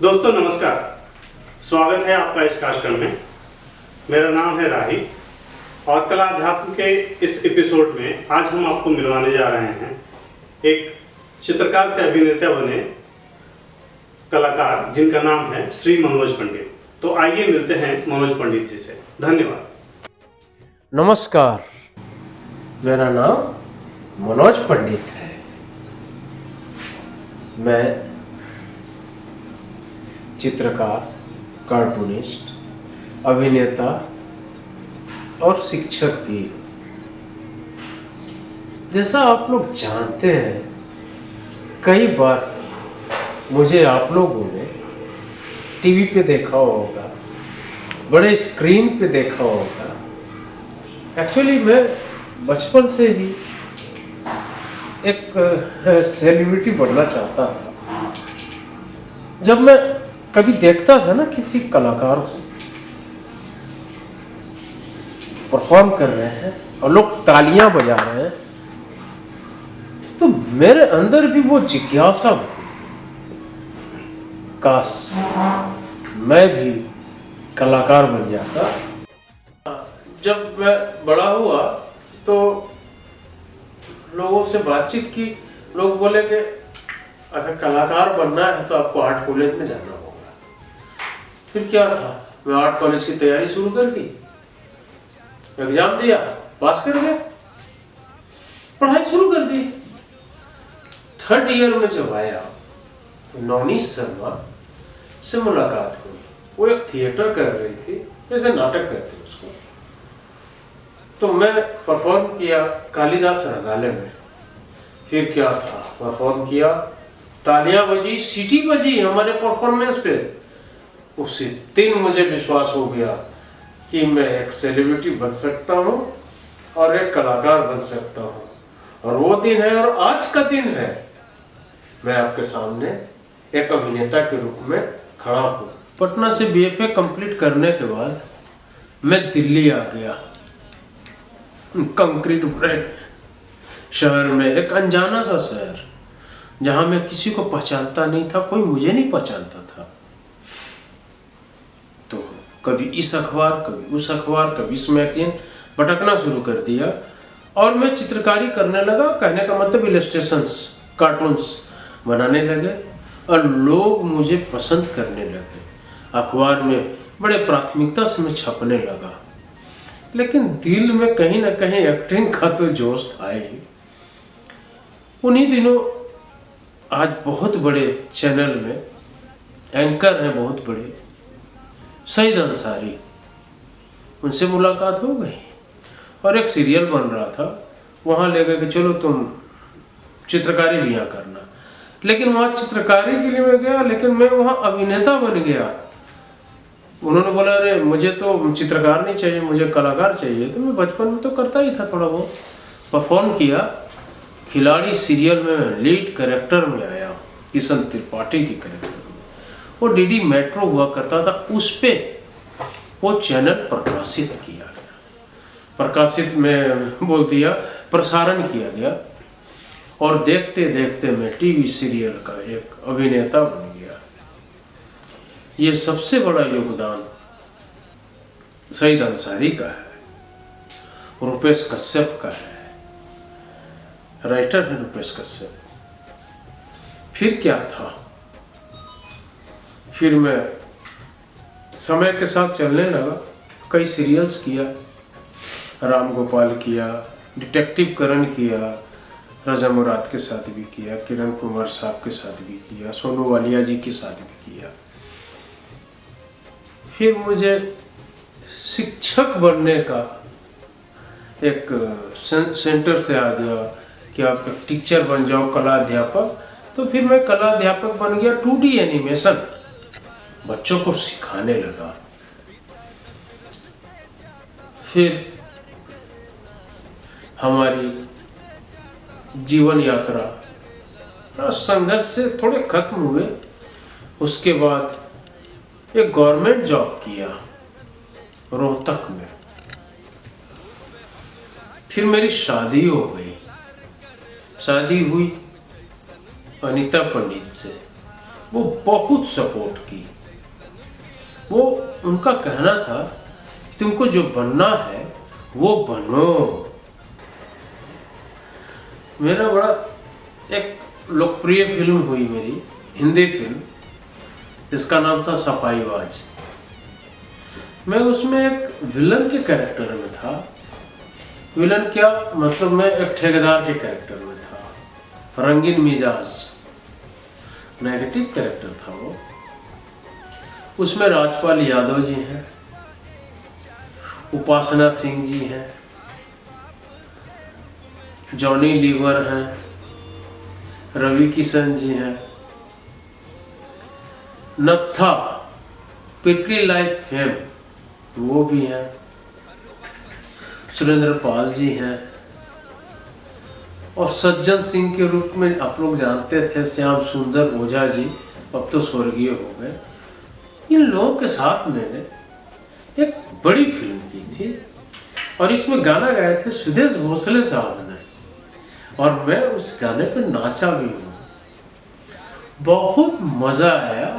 दोस्तों नमस्कार, स्वागत है आपका इस कार्यक्रम में। मेरा नाम है राही और कला अध्यात्म के इस एपिसोड में आज हम आपको मिलवाने जा रहे हैं एक चित्रकार से अभिनेता बने कलाकार जिनका नाम है श्री मनोज पंडित। तो आइए मिलते हैं मनोज पंडित जी से। धन्यवाद। नमस्कार, मेरा नाम मनोज पंडित है। मैं चित्रकार, कार्टूनिस्ट, अभिनेता और शिक्षक भी। जैसा आप लोग जानते हैं, कई बार मुझे आप लोगों ने टीवी पे देखा होगा, बड़े स्क्रीन पे देखा होगा। एक्चुअली मैं बचपन से ही एक सेलिब्रिटी बनना चाहता था। जब मैं कभी देखता था ना किसी कलाकार को परफॉर्म कर रहे हैं और लोग तालियां बजा रहे हैं, तो मेरे अंदर भी वो जिज्ञासा होती थी, काश मैं भी कलाकार बन जाता। जब मैं बड़ा हुआ तो लोगों से बातचीत की, लोग बोले कि अगर कलाकार बनना है तो आपको आर्ट कॉलेज में जाना होगा। फिर क्या था, मैं आर्ट कॉलेज की तैयारी शुरू कर दी, एग्जाम दिया, पास कर गया, पढ़ाई शुरू कर दी। थर्ड ईयर में जब आया तो नवनीत शर्मा से मुलाकात हुई। वो एक थिएटर कर रही थी, जैसे नाटक करते उसको। तो मैं परफॉर्म किया कालिदास रंगालय में। फिर क्या था, परफॉर्म किया, तालियां बजी, सीटी बजी हमारे परफॉर्मेंस पे। उसी दिन मुझे विश्वास हो गया कि मैं एक सेलिब्रिटी बन सकता हूँ और एक कलाकार बन सकता हूँ। और वो दिन है और आज का दिन है, मैं आपके सामने एक अभिनेता के रूप में खड़ा हूँ। पटना से बीएफए कंप्लीट करने के बाद मैं दिल्ली आ गया, कंक्रीट भरे शहर में, एक अनजाना सा शहर जहां मैं किसी को पहचानता नहीं था, कोई मुझे नहीं पहचानता था। तो कभी इस अखबार, कभी उस अखबार, कभी इस मैगजीन, भटकना शुरू कर दिया और मैं चित्रकारी करने लगा। कहने का मतलब इलस्ट्रेशंस, कार्टून्स बनाने लगे और लोग मुझे पसंद करने लगे। अखबार में बड़े प्राथमिकता से मैं छपने लगा, लेकिन दिल में कहीं ना कहीं एक्टिंग का तो जोश था ही। उन्हीं दिनों आज बहुत बड़े चैनल में एंकर हैं, बहुत बड़े, सईद अंसारी, उनसे मुलाकात हो गई और एक सीरियल बन रहा था। वहाँ ले गए कि चलो तुम चित्रकारी भी यहाँ करना। लेकिन वहाँ चित्रकारी के लिए मैं गया, लेकिन मैं वहाँ अभिनेता बन गया। उन्होंने बोला अरे मुझे तो चित्रकार नहीं चाहिए, मुझे कलाकार चाहिए। तो मैं बचपन में तो करता ही था, थोड़ा बहुत परफॉर्म किया। खिलाड़ी सीरियल में लीड कैरेक्टर में आया, किशन त्रिपाठी की कैरेक्टर में। वो डीडी मेट्रो हुआ करता था, उस पे वो चैनल प्रकाशित किया गया, प्रकाशित में बोल दिया, प्रसारण किया गया। और देखते देखते मैं टीवी सीरियल का एक अभिनेता बन गया। ये सबसे बड़ा योगदान सईद अंसारी का है, रुपेश कश्यप का है, राइटर है रुपेश कश्यप। फिर क्या था, फिर मैं समय के साथ चलने लगा, कई सीरियल्स किया, राम गोपाल किया, डिटेक्टिव करण किया, राजा मुराद के साथ भी किया, किरण कुमार साहब के साथ भी किया, सोनू वालिया जी के साथ भी किया। फिर मुझे शिक्षक बनने का एक सेंटर से आ गया कि आप एक टीचर बन जाओ, कला अध्यापक। तो फिर मैं कला अध्यापक बन गया, 2D एनिमेशन बच्चों को सिखाने लगा। फिर हमारी जीवन यात्रा संघर्ष से थोड़े खत्म हुए। उसके बाद एक गवर्नमेंट जॉब किया रोहतक में। फिर मेरी शादी हो गई, शादी हुई अनीता पंडित से। वो बहुत सपोर्ट की। वो उनका कहना था कि तुमको जो बनना है वो बनो। मेरा बड़ा एक लोकप्रिय फिल्म हुई मेरी, हिंदी फिल्म, जिसका नाम था सफाईबाज। मैं उसमें एक विलन के कैरेक्टर में था। विलन क्या मतलब, मैं एक ठेकेदार के कैरेक्टर में था, रंगीन मिजाज, नेगेटिव कैरेक्टर था वो। उसमें राजपाल यादव जी हैं, उपासना सिंह जी हैं, जॉनी लीवर हैं, रवि किशन जी हैं, नत्था पिपली लाइफ फेम वो भी हैं, सुरेंद्र पाल जी हैं, और सज्जन सिंह के रूप में आप लोग जानते थे श्याम सुंदर ओझा जी, अब तो स्वर्गीय हो गए। इन लोगों के साथ मैंने एक बड़ी फिल्म की थी और इसमें गाना गाए थे सुदेश भोसले साहब ने, और मैं उस गाने पे नाचा भी हूँ। बहुत मजा आया।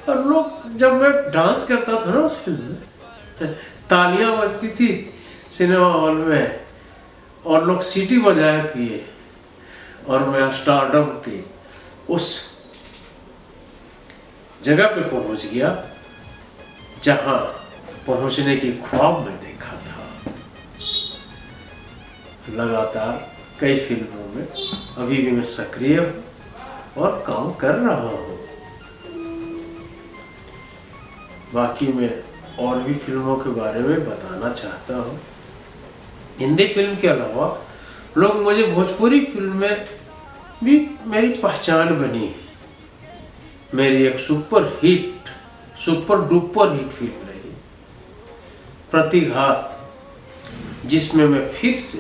और लोग, जब मैं डांस करता था ना उस फिल्म में, तालियां बजती थी सिनेमा हॉल में और लोग सीटी बजाया किए, और मैं स्टारडम की उस जगह पे पहुंच गया जहां पहुंचने की ख्वाब में देखा था। लगातार कई फिल्मों में अभी भी मैं सक्रिय हूं और काम कर रहा हूं। बाकी मैं और भी फिल्मों के बारे में बताना चाहता हूँ। हिंदी फिल्म के अलावा लोग मुझे भोजपुरी फिल्म में भी मेरी पहचान बनी। मेरी एक सुपर डुपर हिट फिल्म रही प्रतिघात, जिसमें मैं फिर से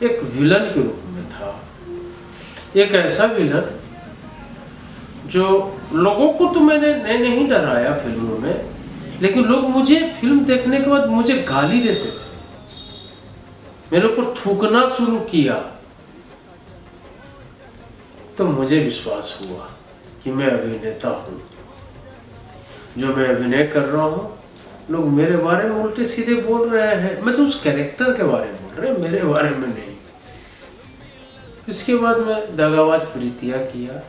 एक विलन के रूप में था। एक ऐसा विलन जो लोगों को तो मैंने नहीं डराया फिल्मों में, लेकिन लोग मुझे फिल्म देखने के बाद मुझे गाली देते थे, मेरे ऊपर थूकना शुरू किया। तो मुझे विश्वास हुआ कि मैं अभिनेता हूँ, जो मैं अभिनय कर रहा हूँ लोग मेरे बारे में उल्टे सीधे बोल रहे हैं। मैं तो उस कैरेक्टर के बारे में बोल रहे हैं, मेरे बारे में नहीं। इसके बाद मैं दगाबाज प्रीतिया किया,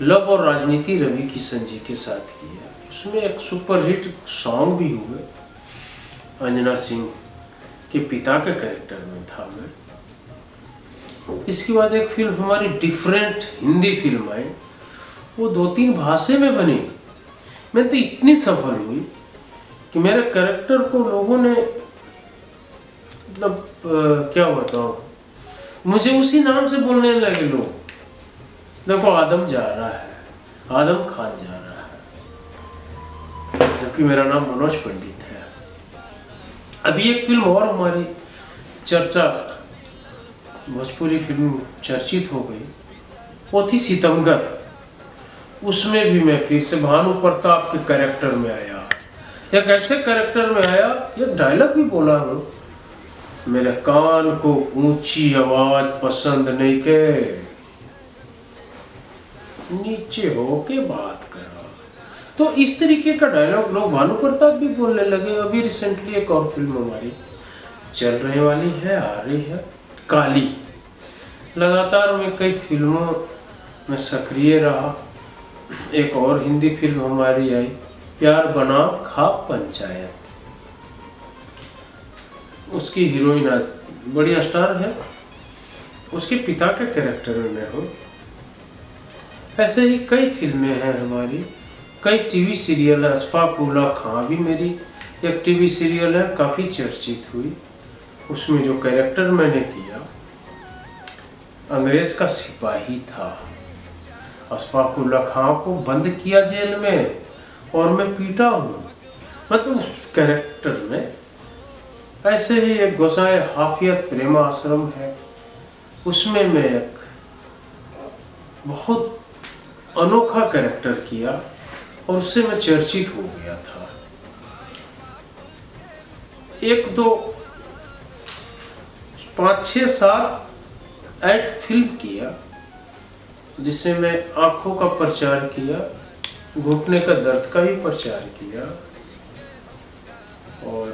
लव और राजनीति रवि किशन जी के साथ किया। उसमें एक सुपरहिट सॉन्ग भी हुए। अंजना सिंह के पिता के कैरेक्टर में था मैं। इसके बाद एक फिल्म हमारी डिफरेंट हिंदी फिल्म आई, वो 2-3 भाषा में बनी। मैं तो इतनी सफल हुई कि मेरे कैरेक्टर को लोगों ने, मतलब क्या बताऊं, मुझे उसी नाम से बोलने लगे लोग। देखो आदम जा रहा है, आदम खान जा रहा है, जबकि मेरा नाम मनोज पंडित है। अभी एक फिल्म और हमारी चर्चा, भोजपुरी फिल्म चर्चित हो गई, वो थी सितमगर। उसमें भी मैं फिर से भानु प्रताप के कैरेक्टर में आया। एक ऐसे कैरेक्टर में आया, एक डायलॉग भी बोला हूँ, मेरे कान को ऊंची आवाज पसंद नहीं के, नीचे होके बात करा। तो इस तरीके का डायलॉग लोग भानु प्रताप भी बोलने लगे। अभी रिसेंटली एक और फिल्म हमारी चल रही वाली है, आ रही है, काली। लगातार मैं कई फिल्मों में सक्रिय रहा। एक और हिंदी फिल्म हमारी आई, प्यार बनाम खाप पंचायत। उसकी हीरोइन बड़ी स्टार है, उसके पिता के कैरेक्टर में मैं हूँ। ऐसे ही कई फिल्में हैं हमारी, कई टीवी सीरियल है। अशफाक उल्ला खां भी मेरी एक टीवी सीरियल है, काफ़ी चर्चित हुई। उसमें जो कैरेक्टर मैंने किया, अंग्रेज का सिपाही था। अशफाक उल्ला खां को बंद किया जेल में और मैं पीटा हूँ, मतलब उस कैरेक्टर में। ऐसे ही एक गोसाई हाफियत प्रेमा आश्रम है, उसमें मैं एक बहुत अनोखा कैरेक्टर किया और उससे मैं चर्चित हो गया था। 1, 2, 5, 6, 7 ऐड फिल्म किया जिससे मैं आंखों का प्रचार किया, घुटने का दर्द का भी प्रचार किया, और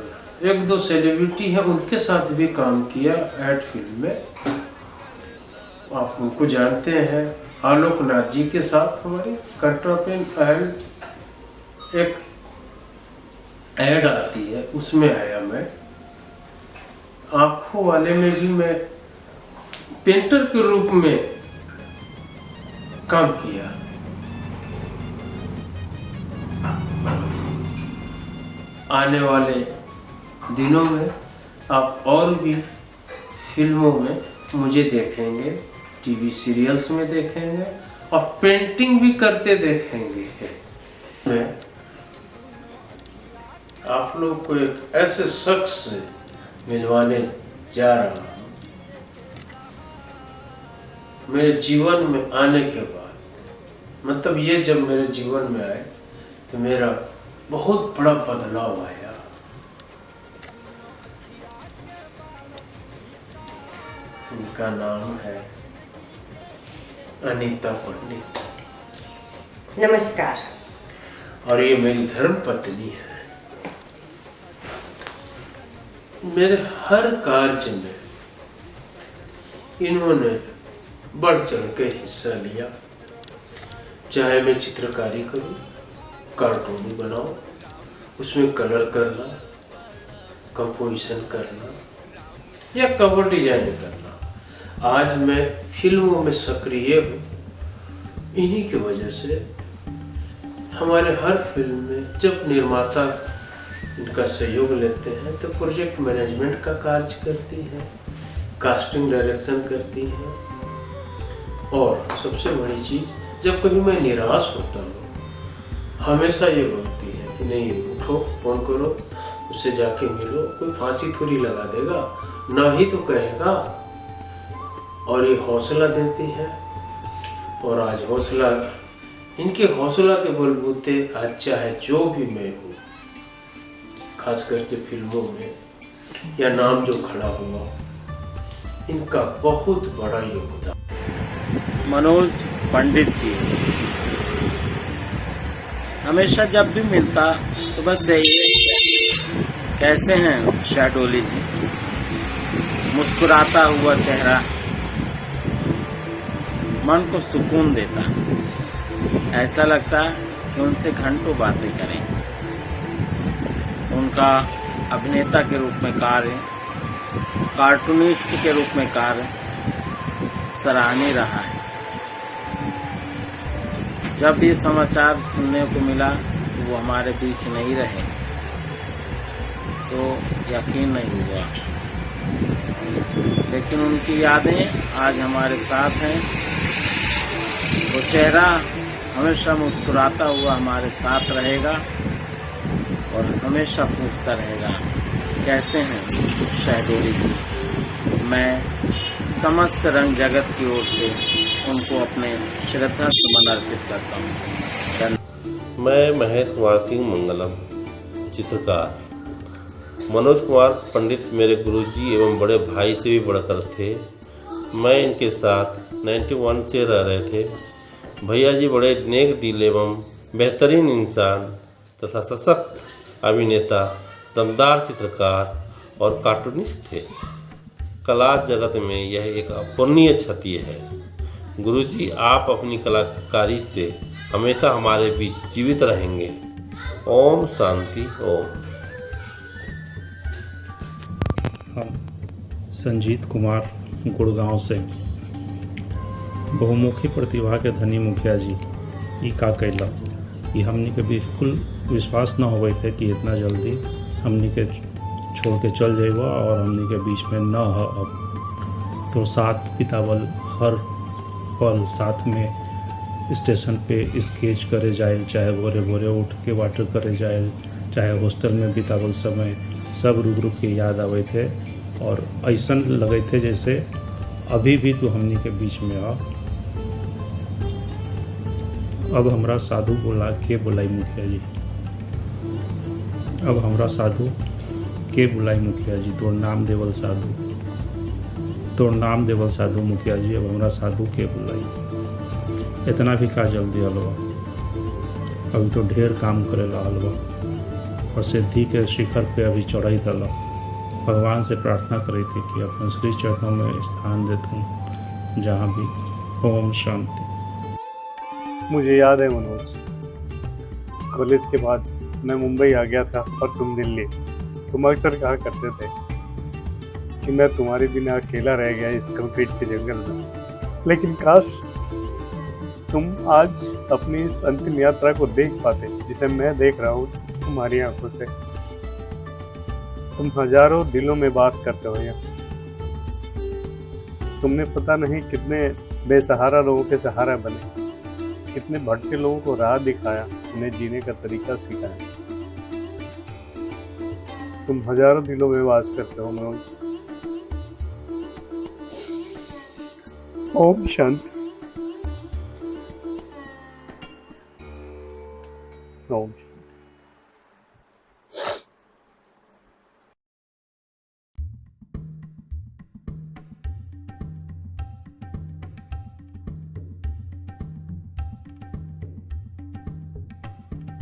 एक दो सेलिब्रिटी हैं उनके साथ भी काम किया एड फिल्म में। आप उनको जानते हैं, आलोक नाथ जी के साथ हमारे कंट्रापेन एड एक एड आती है, उसमें आया मैं। आंखों वाले में भी मैं पेंटर के रूप में काम किया। आने वाले दिनों में आप और भी फिल्मों में मुझे देखेंगे, टीवी सीरियल्स में देखेंगे और पेंटिंग भी करते देखेंगे। मैं आप लोग को एक ऐसे शख्स से मिलवाने जा रहा हूँ। मेरे जीवन में आने के बाद, मतलब ये जब मेरे जीवन में आए तो मेरा बहुत बड़ा बदलाव आया। उनका नाम है अनीता पंडित। नमस्कार। और ये मेरी धर्म पत्नी है। मेरे हर कार्य में इन्होंने बढ़ चढ़ के हिस्सा लिया। चाहे मैं चित्रकारी करूं, कार्टून बनाऊं, उसमें कलर करना, कंपोजिशन करना या कवर डिजाइन करना, आज मैं फिल्मों में सक्रिय हूँ। इन्हीं की वजह से हमारे हर फिल्म में जब निर्माता इनका सहयोग लेते हैं तो प्रोजेक्ट मैनेजमेंट का कार्य करती है, कास्टिंग डायरेक्शन करती है, और सबसे बड़ी चीज़, जब कभी मैं निराश होता हूँ हमेशा ये बोलती है कि नहीं उठो, फोन करो, उससे जाके मिलो, कोई फांसी थोड़ी लगा देगा, ना ही तो कहेगा। और ये हौसला देती है। और आज हौसला, इनके हौसला के बलबूते आज चाहे जो भी मैं हूँ, खास करके फिल्मों में या नाम जो खड़ा हुआ, इनका बहुत बड़ा योगदान। मनोज पंडित जी हमेशा जब भी मिलता तो बस यही, कैसे हैं शाडोली जी, मुस्कुराता हुआ चेहरा मन को सुकून देता। ऐसा लगता कि उनसे घंटों बातें करें। उनका अभिनेता के रूप में कार्य, कार्टूनिस्ट के रूप में कार्य सराहनीय रहा है। जब ये समाचार सुनने को मिला कि वो हमारे बीच नहीं रहे तो यकीन नहीं हुआ, लेकिन उनकी यादें आज हमारे साथ हैं। वो चेहरा हमेशा मुस्कुराता हुआ हमारे साथ रहेगा और हमेशा पूछता रहेगा, कैसे हैं शाहदोली जी। मैं समस्त रंग जगत की ओर से उनको अपने श्रद्धा सुमन अर्पित करता हूँ। मैं महेश कुमार सिंह मंगलम, चित्रकार। मनोज कुमार पंडित मेरे गुरुजी एवं बड़े भाई से भी बढ़कर थे। मैं इनके साथ 91 से रह रहे थे। भैया जी बड़े नेक दिल एवं बेहतरीन इंसान तथा सशक्त अभिनेता, दमदार चित्रकार और कार्टूनिस्ट थे। कला जगत में यह एक अपूर्णीय क्षति है। गुरुजी, आप अपनी कलाकारी से हमेशा हमारे बीच जीवित रहेंगे। ओम शांति ओम। हम संजीत कुमार गुड़गांव से। बहुमुखी प्रतिभा के धनी मुखिया जी ई का कैला कि हमनी के बिल्कुल विश्वास न होवे थे कि इतना जल्दी हमनी के छोड़ के चल जाएगा और हमनी के बीच में न हो। अब तो साथ बितावल, हर पल साथ में स्टेशन पे स्केच करे जाए, चाहे भोरे भोरे उठ के वाटर करे जाए, चाहे हॉस्टल में बितावल समय, सब रुक रुक के याद आवे थे और ऐसा लगे थे जैसे अभी भी तो हमनी के बीच में आ। अब हमरा साधु बोला के बुलाई मुखिया जी, अब हमरा साधु के बुलाई मुखिया जी, तोर नाम देवल साधु, तोर नाम देवल साधु मुखिया जी, अब हमरा साधु के बुलाई। इतना भी का जल्दी हलवा, अभी तो ढेर काम करेला हलवा और सिद्धि के शिखर पे अभी चढ़ाई दला। भगवान से प्रार्थना करी थी कि अपने श्री चरणों में स्थान देता हूँ जहाँ भी। ओम शांति। मुझे याद है मनोज, कॉलेज के बाद मैं मुंबई आ गया था और तुम दिल्ली। तुम अक्सर कहा करते थे कि मैं तुम्हारे बिना अकेला रह गया इस कंक्रीट के जंगल में, लेकिन काश तुम आज अपनी इस अंतिम यात्रा को देख पाते जिसे मैं देख रहा हूँ तुम्हारी आंखों से। तुम हजारों दिलों में वास करते हो यहाँ। तुमने पता नहीं कितने बेसहारा लोगों के सहारा बने, कितने भटके लोगों को राह दिखाया, उन्हें जीने का तरीका सिखाया। तुम हजारों दिलों में वास करते हो मनोज। ओम शांति। ओम